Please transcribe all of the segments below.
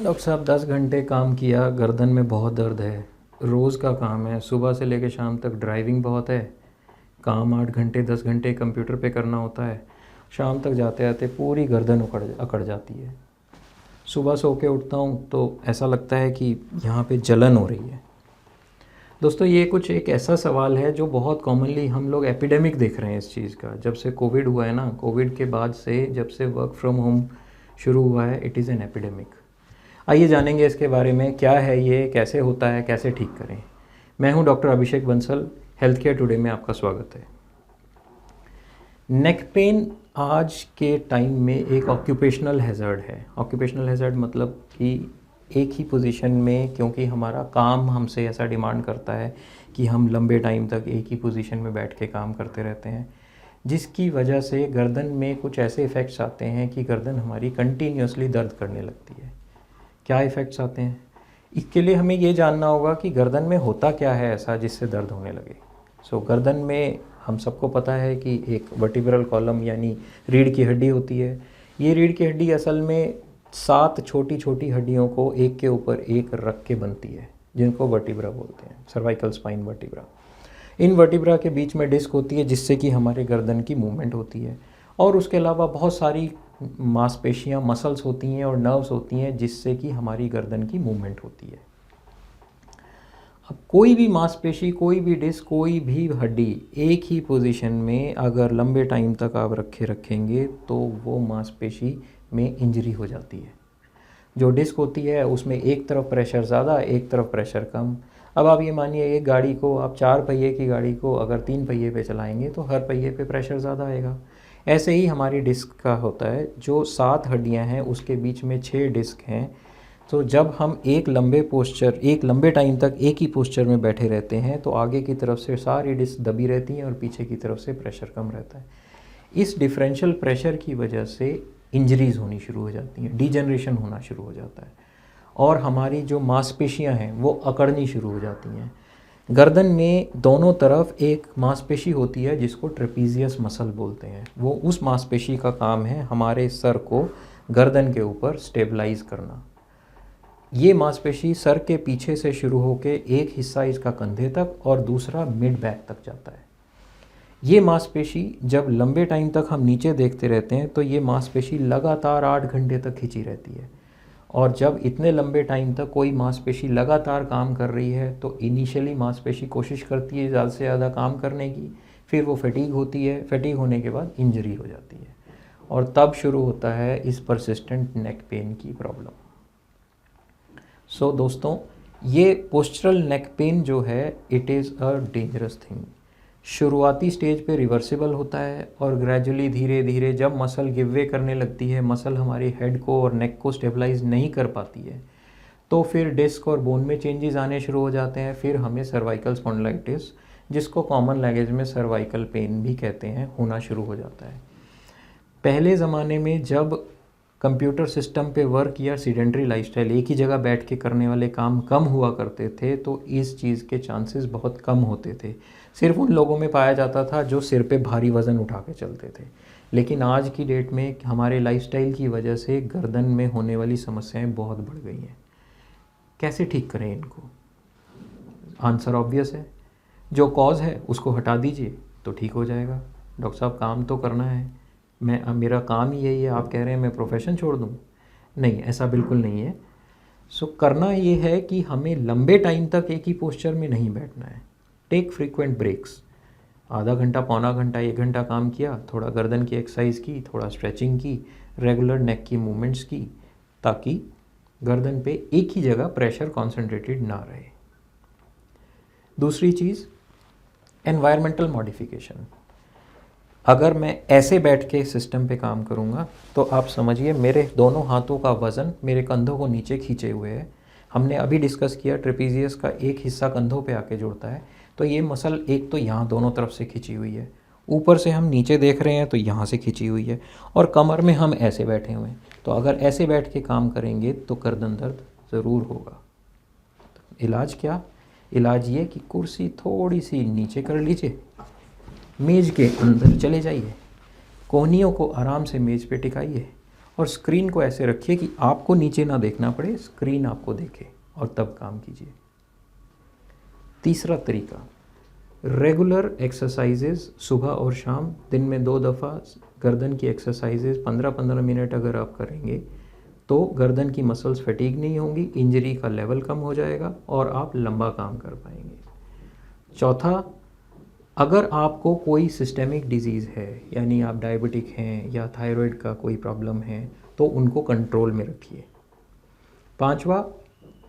Doctor साहब 10 घंटे काम किया, गर्दन में बहुत दर्द है। रोज़ का काम है, सुबह से लेकर शाम तक ड्राइविंग बहुत है। काम 8 घंटे 10 घंटे कंप्यूटर पे करना होता है। शाम तक जाते आते पूरी गर्दन अकड़ जाती है। सुबह सो के उठता हूँ तो ऐसा लगता है कि यहाँ पे जलन हो रही है। दोस्तों, ये कुछ एक ऐसा सवाल है जो बहुत कॉमनली हम लोग एपिडेमिक देख रहे हैं इस चीज़ का। जब से कोविड हुआ है ना, कोविड के बाद से जब से वर्क फ्रॉम होम शुरू हुआ है, इट इज़ एन एपिडेमिक। आइए जानेंगे इसके बारे में, क्या है ये, कैसे होता है, कैसे ठीक करें। मैं हूं डॉक्टर अभिषेक बंसल, हेल्थ केयर टुडे में आपका स्वागत है। नेक पेन आज के टाइम में एक ऑक्यूपेशनल हैज़र्ड है। ऑक्यूपेशनल हैज़र्ड मतलब कि एक ही पोजीशन में, क्योंकि हमारा काम हमसे ऐसा डिमांड करता है कि हम लंबे टाइम तक एक ही पोजीशन में बैठ के काम करते रहते हैं, जिसकी वजह से गर्दन में कुछ ऐसे इफ़ेक्ट्स आते हैं कि गर्दन हमारी कंटिन्यूसली दर्द करने लगती है। क्या इफ़ेक्ट्स आते हैं, इसके लिए हमें ये जानना होगा कि गर्दन में होता क्या है ऐसा जिससे दर्द होने लगे। गर्दन में हम सबको पता है कि एक वर्टिब्रल कॉलम यानी रीढ़ की हड्डी होती है। ये रीढ़ की हड्डी असल में 7 छोटी छोटी हड्डियों को एक के ऊपर एक रख के बनती है, जिनको वर्टिब्रा बोलते हैं, सर्वाइकल स्पाइन वर्टिब्रा। इन वर्टिब्रा के बीच में डिस्क होती है जिससे कि हमारे गर्दन की मूवमेंट होती है, और उसके अलावा बहुत सारी मांसपेशियां, मसल्स होती हैं और नर्व्स होती हैं जिससे कि हमारी गर्दन की मूवमेंट होती है। अब कोई भी मांसपेशी, कोई भी डिस्क, कोई भी हड्डी एक ही पोजीशन में अगर लंबे टाइम तक आप रखेंगे तो वो मांसपेशी में इंजरी हो जाती है। जो डिस्क होती है उसमें एक तरफ प्रेशर ज़्यादा, एक तरफ प्रेशर कम। अब आप ये मानिए, एक गाड़ी को आप 4 पहिए की गाड़ी को अगर 3 पहिए पे चलाएंगे तो हर पहिए पे प्रेशर ज़्यादा आएगा। ऐसे ही हमारी डिस्क का होता है। जो 7 हड्डियां हैं उसके बीच में 6 डिस्क हैं। तो जब हम एक लंबे टाइम तक एक ही पोस्चर में बैठे रहते हैं तो आगे की तरफ से सारी डिस्क दबी रहती हैं और पीछे की तरफ से प्रेशर कम रहता है। इस डिफरेंशियल प्रेशर की वजह से इंजरीज़ होनी शुरू हो जाती हैं, डिजेनरेशन होना शुरू हो जाता है, और हमारी जो मांसपेशियां हैं वो अकड़नी शुरू हो जाती हैं। गर्दन में दोनों तरफ एक मांसपेशी होती है जिसको ट्रेपीजियस मसल बोलते हैं। वो उस मांसपेशी का काम है हमारे सर को गर्दन के ऊपर स्टेबलाइज करना। ये मांसपेशी सर के पीछे से शुरू होकर एक हिस्सा इसका कंधे तक और दूसरा मिड बैक तक जाता है। ये मांसपेशी जब लंबे टाइम तक हम नीचे देखते रहते हैं तो ये मांसपेशी लगातार 8 घंटे तक खिंची रहती है। और जब इतने लंबे टाइम तक कोई मांसपेशी लगातार काम कर रही है तो इनिशियली मांसपेशी कोशिश करती है ज़्यादा से ज़्यादा काम करने की, फिर वो फटीग होती है, फटीग होने के बाद इंजरी हो जाती है, और तब शुरू होता है इस परसिस्टेंट नेक पेन की प्रॉब्लम। दोस्तों, ये पोस्चरल नेक पेन जो है, it is a dangerous thing. शुरुआती स्टेज पे रिवर्सिबल होता है और ग्रेजुअली धीरे धीरे जब मसल गिव वे करने लगती है, मसल हमारी हेड को और नेक को स्टेबलाइज नहीं कर पाती है, तो फिर डिस्क और बोन में चेंजेस आने शुरू हो जाते हैं। फिर हमें सर्वाइकल स्पॉन्डिलाइटिस, जिसको कॉमन लैंग्वेज में सर्वाइकल पेन भी कहते हैं, होना शुरू हो जाता है। पहले ज़माने में जब कंप्यूटर सिस्टम पे वर्क या सीडेंट्री लाइफस्टाइल, एक ही जगह बैठ के करने वाले काम कम हुआ करते थे, तो इस चीज़ के चांसेस बहुत कम होते थे। सिर्फ उन लोगों में पाया जाता था जो सिर पे भारी वज़न उठा के चलते थे। लेकिन आज की डेट में हमारे लाइफस्टाइल की वजह से गर्दन में होने वाली समस्याएं बहुत बढ़ गई हैं। कैसे ठीक करें इनको? आंसर ऑब्वियस है, जो कॉज है उसको हटा दीजिए तो ठीक हो जाएगा। डॉक्टर साहब, काम तो करना है, मेरा काम ही यही है, आप कह रहे हैं मैं प्रोफेशन छोड़ दूँ? नहीं, ऐसा बिल्कुल नहीं है। करना ये है कि हमें लंबे टाइम तक एक ही पोस्चर में नहीं बैठना है। Take frequent breaks. आधा घंटा, पौना घंटा, 1 घंटा काम किया, थोड़ा गर्दन की एक्सरसाइज की, थोड़ा स्ट्रेचिंग की, रेगुलर नेक की मूवमेंट्स की, ताकि गर्दन पे एक ही जगह प्रेशर कॉन्सेंट्रेटेड ना रहे। दूसरी चीज़, एनवायरमेंटल मॉडिफिकेशन। अगर मैं ऐसे बैठ के सिस्टम पे काम करूँगा तो आप समझिए मेरे दोनों हाथों का वज़न मेरे कंधों को नीचे खींचे हुए है। हमने अभी डिस्कस किया, ट्रेपीजियस का एक हिस्सा कंधों पे आके जुड़ता है, तो ये मसल एक तो यहाँ दोनों तरफ से खिंची हुई है, ऊपर से हम नीचे देख रहे हैं तो यहाँ से खिंची हुई है, और कमर में हम ऐसे बैठे हुए हैं। तो अगर ऐसे बैठ के काम करेंगे तो गर्दन दर्द ज़रूर होगा। इलाज क्या? इलाज ये कि कुर्सी थोड़ी सी नीचे कर लीजिए, मेज़ के अंदर चले जाइए, कोहनियों को आराम से मेज़ पे टिकाइए और स्क्रीन को ऐसे रखिए कि आपको नीचे ना देखना पड़े, स्क्रीन आपको देखे, और तब काम कीजिए। तीसरा तरीका, रेगुलर एक्सरसाइजेज सुबह और शाम, दिन में 2 दफ़ा गर्दन की एक्सरसाइजेज 15-15 मिनट अगर आप करेंगे तो गर्दन की मसल्स फटीग नहीं होंगी, इंजरी का लेवल कम हो जाएगा और आप लंबा काम कर पाएंगे। चौथा, अगर आपको कोई सिस्टेमिक डिजीज़ है, यानी आप डायबिटिक हैं या थायराइड का कोई प्रॉब्लम है, तो उनको कंट्रोल में रखिए। पांचवा,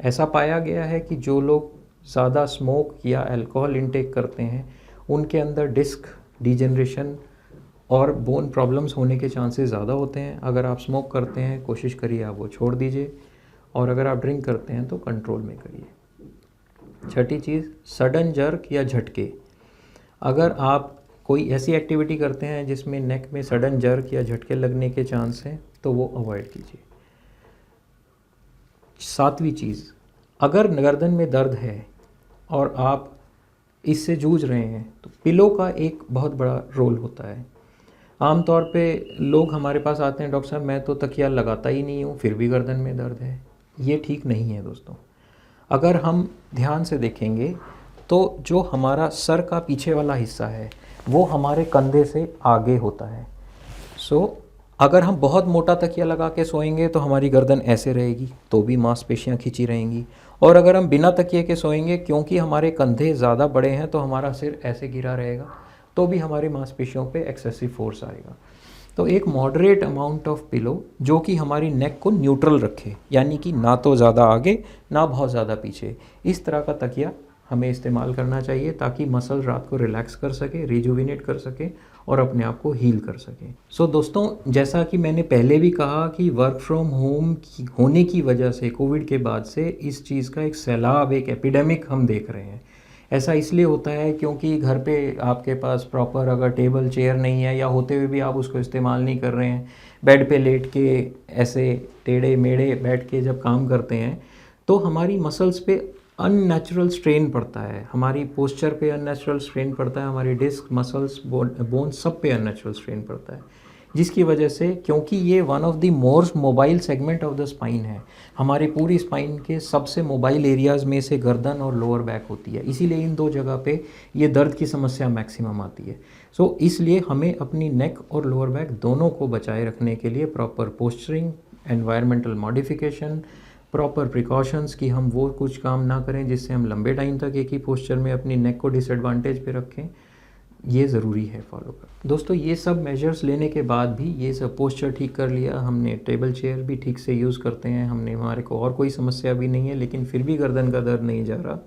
ऐसा पाया गया है कि जो लोग ज़्यादा स्मोक या अल्कोहल इंटेक करते हैं उनके अंदर डिस्क डिजेनरेशन और बोन प्रॉब्लम्स होने के चांसेस ज़्यादा होते हैं। अगर आप स्मोक करते हैं कोशिश करिए आप वो छोड़ दीजिए, और अगर आप ड्रिंक करते हैं तो कंट्रोल में करिए। छठी चीज़, सडन जर्क या झटके। अगर आप कोई ऐसी एक्टिविटी करते हैं जिसमें नेक में सडन जर्क या झटके लगने के चांस हैं तो वो अवॉइड कीजिए। सातवीं चीज़, अगर गर्दन में दर्द है और आप इससे जूझ रहे हैं तो पिलो का एक बहुत बड़ा रोल होता है। आमतौर पे लोग हमारे पास आते हैं, डॉक्टर साहब मैं तो तकिया लगाता ही नहीं हूँ फिर भी गर्दन में दर्द है। ये ठीक नहीं है दोस्तों। अगर हम ध्यान से देखेंगे तो जो हमारा सर का पीछे वाला हिस्सा है वो हमारे कंधे से आगे होता है। अगर हम बहुत मोटा तकिया लगा के सोएंगे तो हमारी गर्दन ऐसे रहेगी तो भी मांसपेशियां खिंची रहेंगी, और अगर हम बिना तकिए के सोएंगे क्योंकि हमारे कंधे ज़्यादा बड़े हैं तो हमारा सिर ऐसे गिरा रहेगा तो भी हमारी मांसपेशियों पे एक्सेसिव फोर्स आएगा। तो एक मॉडरेट अमाउंट ऑफ पिलो जो कि हमारी नेक को न्यूट्रल रखे, यानी कि ना तो ज़्यादा आगे ना बहुत ज़्यादा पीछे, इस तरह का तकिया हमें इस्तेमाल करना चाहिए ताकि मसल रात को रिलैक्स कर सके, रिजुविनेट कर सके और अपने आप को हील कर सके। दोस्तों, जैसा कि मैंने पहले भी कहा कि वर्क फ्रॉम होम होने की वजह से कोविड के बाद से इस चीज़ का एक सैलाब, एक एपिडेमिक हम देख रहे हैं। ऐसा इसलिए होता है क्योंकि घर पे आपके पास प्रॉपर अगर टेबल चेयर नहीं है या होते हुए भी आप उसको इस्तेमाल नहीं कर रहे हैं, बेड पे लेट के ऐसे टेढ़े मेढ़े बैठ के जब काम करते हैं तो हमारी मसल्स पे अननेचुरल स्ट्रेन पड़ता है, हमारी पोस्चर पे अननेचुरल स्ट्रेन पड़ता है, हमारी डिस्क मसल्स बोन सब पे अननेचुरल स्ट्रेन पड़ता है, जिसकी वजह से, क्योंकि ये one of the most mobile segment of the spine है, हमारी पूरी स्पाइन के सबसे मोबाइल एरियाज़ में से गर्दन और लोअर बैक होती है, इसीलिए इन दो जगह पे ये दर्द की समस्या मैक्सिमम आती है। इसलिए हमें अपनी नेक और लोअर बैक दोनों को बचाए रखने के लिए proper posturing, environmental modification, proper precautions कि हम वो कुछ काम ना करें जिससे हम लंबे टाइम तक एक ही पोस्चर में अपनी नेक को डिसएडवांटेज पे रखें, ये ज़रूरी है फॉलो कर। दोस्तों, ये सब मेजर्स लेने के बाद भी, ये सब पोस्चर ठीक कर लिया हमने, टेबल चेयर भी ठीक से यूज़ करते हैं हमने, हमारे को और कोई समस्या भी नहीं है, लेकिन फिर भी गर्दन का दर्द नहीं जा रहा,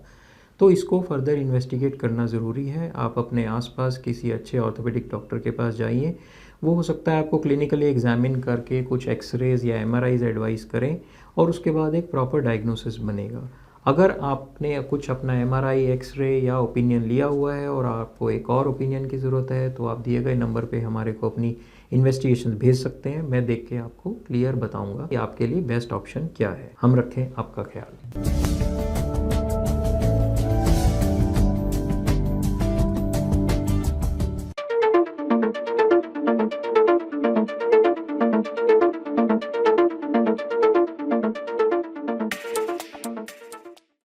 तो इसको फर्दर इन्वेस्टिगेट करना ज़रूरी है। आप अपने आसपास किसी अच्छे ऑर्थोपेडिक डॉक्टर के पास जाइए, वो हो सकता है आपको क्लिनिकली एग्जामिन करके कुछ एक्सरेज या एमआरआईज एडवाइस करें और उसके बाद एक प्रॉपर डायग्नोसिस बनेगा। अगर आपने कुछ अपना एमआरआई, एक्सरे या ओपिनियन लिया हुआ है और आपको एक और ओपिनियन की ज़रूरत है तो आप दिए गए नंबर पे हमारे को अपनी इन्वेस्टिगेशन भेज सकते हैं। मैं देख के आपको क्लियर बताऊंगा कि आपके लिए बेस्ट ऑप्शन क्या है। हम रखें आपका ख्याल।